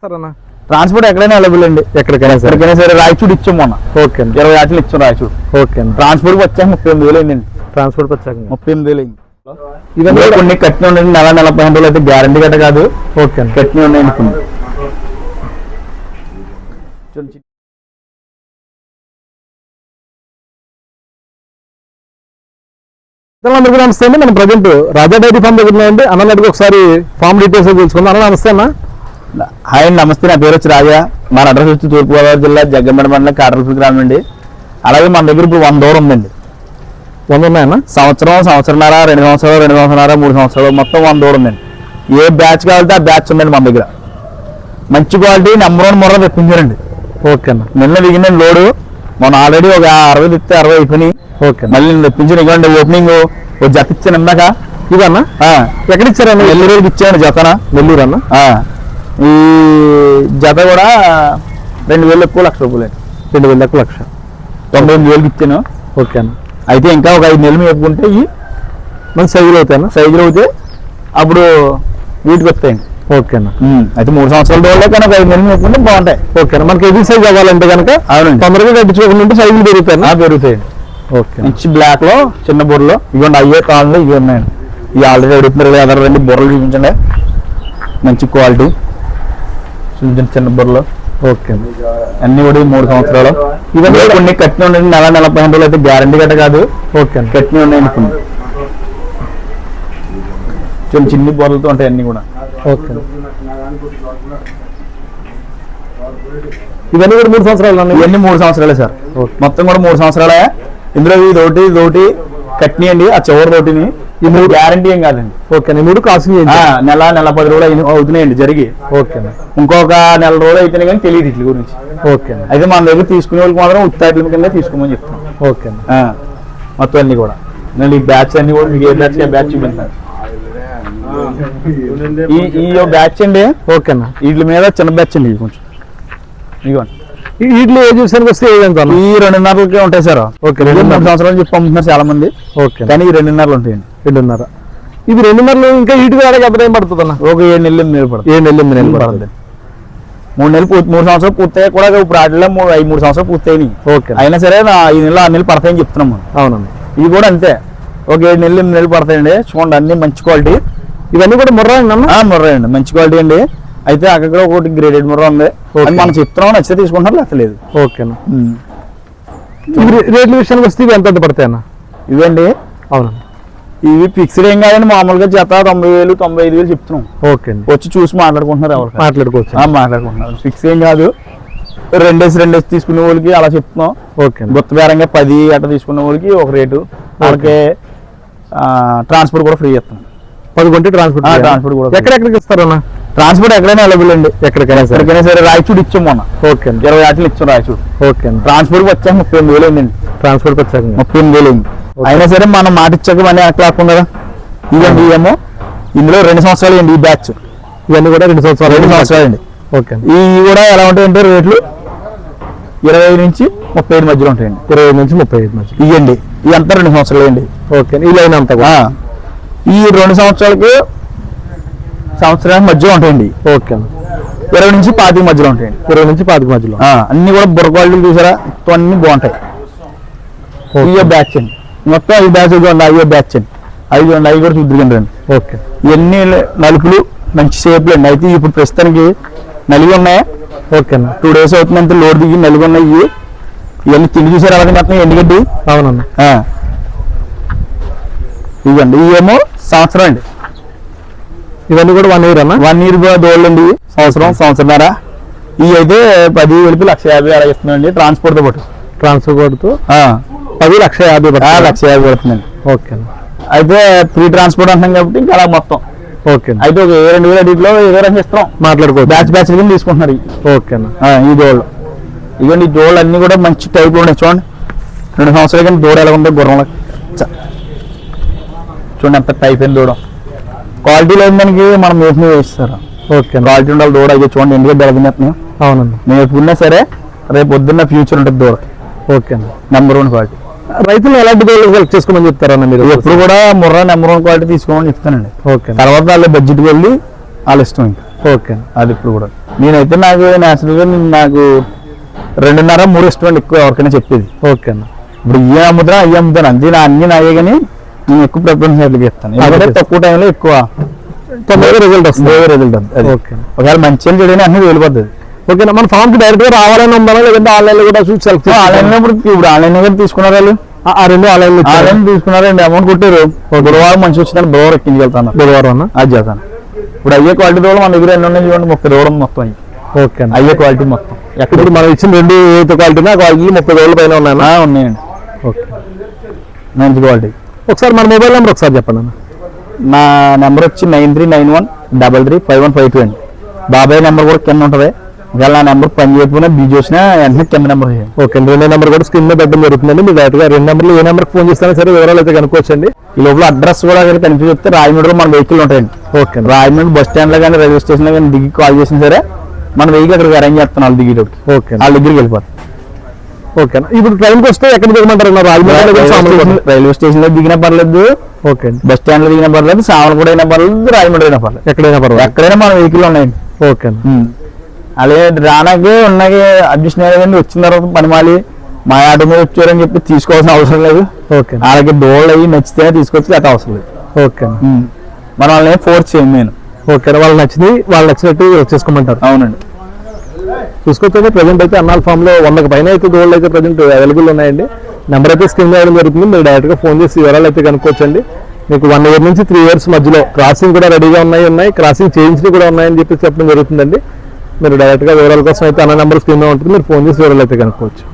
ఇస్తారన్నా? Transport ఎక్కడైనా available అండి, ఎక్కడికైనా సరే. రాయచూడు ఇచ్చాం మొన్న. ఓకే, 20 ఆటలు ఇచ్చాం రాయచూడు. ఓకే, ట్రాన్స్పోర్ట్ వచ్చాక 38,000 అయిందండి. ట్రాన్స్పోర్ట్ వచ్చాక 38,000 అయింది. ఇవన్నీ కొన్ని కట్టిన ఉండండి, 40-45 రోజులు అయితే గ్యారంటీ గట్ట కాదు. ఓకే, కట్టిన ఉన్నాయండి కొన్ని. అందరికీ నమస్తే అండి. మనం ప్రజెంట్ రాజా డైరీ ఫామ్ దగ్గర ఉండి అన్నకి ఒకసారి ఫామ్ డీటెయిల్స్ తెలుసుకుందాం. అన్న నమస్తే అన్న. హాయ్ అండి, నమస్తే. నా పేరు వచ్చి రాజా. మన అడ్రస్ వచ్చి తూర్పుగోదావరి జిల్లా జగ్గంపేట మండలం కాటరపల్లి గ్రామం అండి. అలాగే మన దగ్గర ఇప్పుడు 100 దూరం ఉందండి. 100 ఉన్నాయన్న? సంవత్సరంన్నర, 2 సంవత్సరాలు, 2 సంవత్సరాలు, 3 సంవత్సరాలు, మొత్తం 100 దూరం ఉందండి. ఏ బ్యాచ్ కావాలంటే ఆ బ్యాచ్ ఉందండి మన దగ్గర. మంచి క్వాలిటీ నెంబర్ 1 మొర్ర తెప్పించారండి. ఓకే అన్న. నిన్న దిగిందండి లోడు. మనం ఆల్రెడీ ఒక 60 తెస్తే 60 అయిపోయినాయి. ఓకే, మళ్ళీ నేను తెప్పించాను. ఇవ్వండి ఓపెనింగ్ ఒక జత ఇచ్చాను ఇందాక. ఇదన్నా ఎక్కడ ఇచ్చారన్న? నెల్లూరుకి ఇచ్చాను జతన. నెల్లూరు అన్న. ఈ జత కూడా 2,000 ఎక్కువ, ₹1,00,000. 2,000 ఎక్కువ, 1,98,000 ఇచ్చాను. ఓకే అన్న. అయితే ఇంకా ఒక 5 నెలలు మేపుకుంటే ఈ మన సైజులు అవుతాయన్న? సైజులు అవుతే అప్పుడు వీటికి వస్తాయండి. ఓకే అన్న. అయితే 3 సంవత్సరాల దూడలే కానీ ఒక 5 నెలలు మేపుకుంటే బాగుంటాయి. ఓకే అన్న. మనకి ఎది సైజ్ అవ్వాలంటే కనుక తొందరగా కట్టించుకోకుండా సైజులు పెరుగుతాయి. పెరుగుతాయండి. ఓకే, మంచి బ్లాక్ లో చిన్న బుర్రలో ఇవ్వండి. అయ్యే కాళ్ళు ఇవి ఉన్నాయండి. ఇవి ఆల్రెడీ అడుగుతున్నారు కదా, 2 బుర్రలు చూపించండి. మంచి క్వాలిటీ చిన్న బుర్రలు. ఓకే, అన్ని కూడా 3 సంవత్సరాలు. ఇవన్నీ కొన్ని కట్టిన ఉండండి, 40-45 రోజులు అయితే గ్యారంటీ గట్ట కాదు. ఓకే, కట్టిన ఉన్నాయండి కొన్ని. చిన్న బుర్రలతో ఉంటాయి అన్ని కూడా. ఓకే, ఇవన్నీ కూడా 3 సంవత్సరాలు. ఇవన్నీ 3 సంవత్సరాలే సార్. మొత్తం కూడా 3 సంవత్సరాలే. ఇందులో ఇదొకటి కట్టినండి, ఆ చివరి రోటిని. ఈ 3 గ్యారంటీ ఏం కాదండి. ఓకే, 3 కాస్టింగ్ నెల 10 రోజులు అవుతున్నాయండి జరిగి. ఓకే, ఇంకొక 4 రోజులు అయితేనే కానీ తెలియదు ఇట్ల గురించి. ఓకే, అయితే మన దగ్గర తీసుకునే వాళ్ళకి మాత్రం ఉత్తాయిట్ల కింద తీసుకోమని చెప్తాం. ఓకే, మొత్తం అన్ని కూడా. నేను ఈ బ్యాచ్ అన్ని కూడా మీకు ఏ బ్యాచ్ బ్యాచ్ చూపిస్తాను. ఈ బ్యాచ్ అండి. ఓకేనా. వీటి మీద చిన్న బ్యాచ్ అండి. కొంచెం ఇదిగోండి. వీటిలో ఏ చూసానికి వస్తే ఈ 2.5కే ఉంటాయి సార్. ఓకే, 3 సంవత్సరాలు చెప్పి పంపుతున్నారు చాలా మంది. ఓకే, కానీ ఈ 2.5 ఉంటాయండి. 2.5 ఇవి 2.5 ఇంకా వీటి వేరే అప్పుడు ఏం పడుతుంది అన్న? ఒక 7 నెలలు మీద పడుతుంది. 7 నెలలు పడుతుంది. 3 సంవత్సరాలు పూర్తయ్యా కూడా ఇప్పుడు ఆటలో 3 సంవత్సరాలు పూర్తయినాయి. ఓకే, అయినా సరే 5 నెలలు 6 నెలలు పడతాయని చెప్తున్నాం మనం. అవునండి. ఇవి కూడా అంతే, ఒక 7 నెలలు 8 నెలలు పడతాయండి. చూడండి అన్ని మంచి క్వాలిటీ. ఇవన్నీ కూడా ముర్రా అండి? ముర్రా అండి, మంచి క్వాలిటీ అండి. అయితే అక్కడ ఒకటి గ్రేడెడ్ ముర్రా ఉంది. మనం చెప్తున్నాం, నచ్చితే తీసుకుంటున్నారు, లేకపోలేదు. ఓకేనా. రేట్ల విషయానికి వస్తే ఇవి ఎంత పడతాయన్న? ఇవండి. అవునండి. ఇవి ఫిక్స్డ్ ఏం కాదండి, మామూలుగా జత 90,000 95,000 చెప్తున్నాం. ఓకే, వచ్చి చూసి మాట్లాడుకుంటున్నారు. ఎవరు మాట్లాడుకుంటున్నారు, ఫిక్స్ ఏం కాదు. 2 తీసుకునే వాళ్ళకి అలా చెప్తున్నాం. ఓకే, గుత్త బేరంగా 10 అట్లా తీసుకునే వాళ్ళకి ఒక రేటు. వాళ్ళకి ట్రాన్స్పోర్ట్ కూడా ఫ్రీ చేస్తున్నాం. 10 కొంటే ట్రాన్స్పోర్ట్ కూడా. ఎక్కడెక్కడికి ఇస్తారన్నా? ట్రాన్స్పోర్ట్ ఎక్కడైనా అవైలబుల్ అండి, ఎక్కడికైనా సరే. రాయచూడు ఇచ్చాం మొన్న. ఓకే, 20 ఆటలు ఇచ్చాం రాయచూడు. ఓకే, ట్రాన్స్పోర్ట్ వచ్చాక 38,000 అయిందండి. ట్రాన్స్పోర్ట్ వచ్చాక 38,000 అయింది. అయినా సరే మనం మాట ఇచ్చాక మళ్ళీ అట్లా కాకుండా కదా. ఇవన్నీ ఏమో ఇందులో 2 సంవత్సరాలు అండి. ఈ బ్యాచ్ ఇవన్నీ కూడా 2 సంవత్సరాలు అండి. ఓకే, ఇవి కూడా ఎలా ఉంటాయంటే రేట్లు 25 నుంచి 35 మధ్యలో ఉంటాయండి. 25 నుంచి 35 మధ్య. ఇవ్వండి, ఇవి అంతా 2 సంవత్సరాలు అండి. ఓకే, ఈ లైన్ అంతా ఈ 2 సంవత్సరాలకి సంవత్సరానికి మధ్యలో ఉంటాయండి. ఓకే, 20 నుంచి 25 మధ్యలో ఉంటాయండి. 20 నుంచి 25 మధ్యలో. అన్ని కూడా బుర్ర క్వాలిటీలు చూసారా, అన్ని బాగుంటాయి. ఇవే బ్యాచ్ అండి. మొత్తం 5 బ్యాచ్ చూడండి. అయ్యే బ్యాచ్ అండి. అవి చూడండి, అవి కూడా చూద్దరు. ఓకే, ఇవన్నీ నలుపులు మంచి షేప్లు అండి. అయితే ఇప్పుడు ప్రస్తుతానికి నలిగి ఉన్నాయి. ఓకే, 2 డేస్ అవుతుందంటే లోడ్ దిగి నలిగి ఉన్నాయి. ఇవన్నీ తిండి చూసారు అలాగే మొత్తం ఎండుగడ్డి. అవునన్నా. ఇవ్వండి, ఇవేమో సంవత్సరం అండి. ఇవన్నీ కూడా 1 ఇయర్ అన్న? 1 ఇయర్ దోళ్ళు అండి. సంవత్సరంన్నర. ఇవి అయితే 10 కలిపి 150,000 అలా ఇస్తున్నాండి. ట్రాన్స్పోర్ట్తో పాటు. ట్రాన్స్పోర్ట్తో 10 150,000 పడుతుందండి. ఓకే, అయితే ఫ్రీ ట్రాన్స్పోర్ట్ అంటున్నాం కాబట్టి ఇంకా అలా మొత్తం. ఓకే, అయితే ఒక 2,000 అడిగిలో ఏదో రకం ఇస్తాం. మాట్లాడుకో బ్యాచ్ కింద తీసుకుంటున్నారు. ఓకే, ఈ దోళ్ళు ఇవన్నీ. ఈ దోళ్ళు అన్ని కూడా మంచి టైప్ ఉన్నాయి. చూడండి, 2 సంవత్సరాల కింద దూడ ఎలా ఉందో గుర్రంలో. చూడండి ఎంత టైప్ అయిన దూడ. క్వాలిటీలో దానికి మనం మేపుని వేస్తారు. ఓకే, క్వాలిటీ ఉండాలి దూడ. అయితే చూడండి ఎందుకంటే దొరకనేస్తున్నాం. అవునండి, మేపుకున్నా సరే రేపు పొద్దున్న ఫ్యూచర్ ఉంటుంది దూడ. Okay, number 1 quality. రైతులు ఎలాంటి దూడలు సెలెక్ట్ చేసుకోమని చెప్తారన్న మీరు? ఎప్పుడు కూడా ముర్రా నెంబర్ 1 క్వాలిటీ తీసుకోమని చెప్తానండి. ఓకే, తర్వాత వాళ్ళ బడ్జెట్కి వెళ్ళి వాళ్ళ ఇష్టం ఇంకా. ఓకే, అది ఇప్పుడు కూడా నేనైతే నాకు నేచురల్గా నాకు 2.5-3 ఇష్టం అండి ఎక్కువ ఎవరికైనా చెప్పేది. ఓకే అన్న. ఇప్పుడు ఇయ్య అమ్ముతాను అంతే, అన్ని నాయే కానీ నేను ఎక్కువ ప్రిఫరెన్స్ అట్లకి ఇస్తాను. ఎందుకంటే తక్కువ టైంలో ఎక్కువ తొందరగా రిజల్ట్ వస్తుంది. ఓకే. ఒకవేళ మంచి చెడు అన్ని వెళ్ళిపోతుంది. ఓకేనా. మన ఫామ్ కి డైరెక్ట్ గా రావాలని ఉందా లేదంటే ఆన్లైన్ లో కూడా చూసి సెలెక్ట్ ఆన్లైన్ లో ఇప్పుడు ఆన్లైన్ లో తీసుకున్నారు వాళ్ళు. ఆ రెండు ఆన్లైన్ తీసుకున్నారండి, అమౌంట్ కొట్టారు. గురువారం మంచి వచ్చిందని బుధవారం ఎక్కించుకెళ్తాను. బుధవారం అది చేస్తాను. ఇప్పుడు అయ్యే క్వాలిటీ దూరం మన దగ్గర ఎన్ని ఉన్నాయి చూడండి, 30 దూరం మొత్తం. ఓకే. అయ్యే క్వాలిటీ మొత్తం ఇప్పుడు మనం ఇచ్చిన 2 క్వాలిటీ ఆ క్వాలిటీ 30 రోజుల పైన ఉన్నాయండి. ఓకే, మంచి క్వాలిటీ. ఒకసారి మన మొబైల్ నెంబర్ ఒకసారి చెప్పండి అన్న. నా నెంబర్ వచ్చి 9391335152 అండి. బాబాయ్ నెంబర్ కూడా కింద ఉంటుంది. ఒకవేళ నా నెంబర్ పని చేయకపోయినా బిజీ వచ్చినా వెంటనే కింద నెంబర్. ఓకే, 2 నెంబర్ కూడా స్క్రీన్ మీద పెట్టడం జరుగుతుందండి. మీరు డైరెక్ట్గా 2 నెంబర్లు ఏ నెంబర్కి ఫోన్ చేస్తారో సరే వివరాలు అయితే కనుక్కోవచ్చండి. ఈ లోపల అడ్రస్ కూడా కనిపించి చెప్తే రాయమండ్రిలో మన వెహికల్ ఉంటాయండి. ఓకే. రాయమండ్రి బస్ స్టాండ్ లో కానీ రైల్వే స్టేషన్ లో కానీ దిగి కాల్ చేసినా సరే మన వెహికల్ అక్కడికి అరేంజ్ చేస్తాను వాళ్ళు దిగేటప్పుడు. ఓకే, వాళ్ళ దగ్గరికి వెళ్ళిపోతాం. ఓకే. ఇప్పుడు ట్రైన్కి వస్తే ఎక్కడ దిగమంటారు? రైల్వే స్టేషన్ లో దిగినా పర్లేదు, ఓకే, బస్ స్టాండ్ లో దిగినా పర్లేదు, సామలగూడ అయినా పర్లేదు, రాయమండ్రి అయినా పర్లేదు, ఎక్కడైనా పర్లేదు, ఎక్కడైనా మన వెహికల్ ఉన్నాయండి. ఓకే. అలాగే రానాకే ఉన్నాయి అడ్మిషన్ అయ్యేదండి. వచ్చిన తర్వాత పని మాలి మా ఆటో మీద వచ్చారని చెప్పి తీసుకోవాల్సిన అవసరం లేదు. ఓకే. అలాగే డోళ్ళు అయ్యి నచ్చితేనే తీసుకొచ్చి లేకపోతే అవసరం లేదు. ఓకే. మనం వాళ్ళని ఫోర్స్ చేయం నేను. ఓకే, వాళ్ళు నచ్చినట్టు చేసుకోమంటారు. అవునండి. చూసుకొచ్చండి. ప్రజెంట్ అయితే అన్నాల ఫామ్ లో 100కి పైన అయితే దోళ్ళు అయితే ప్రజెంట్ అవైలబుల్ ఉన్నాయండి. నెంబర్ అయితే స్క్రీన్ చేయడం జరుగుతుంది. మీరు డైరెక్ట్ గా ఫోన్ చేసి వివరాలు అయితే కనుక్కోవచ్చండి. మీకు 1 ఇయర్ నుంచి 3 ఇయర్స్ మధ్యలో క్రాసింగ్ కూడా రెడీగా ఉన్నాయి, క్రాసింగ్ చేయించినవి కూడా ఉన్నాయని చెప్పి చెప్పడం జరుగుతుందండి. మీరు డైరెక్ట్ గా వివరాల కోసం అయితే అన్న నెంబర్ స్క్రీన్ లో ఉంటుంది. మీరు ఫోన్ చేసి వివరాలు అయితే కనుక్కోవచ్చు.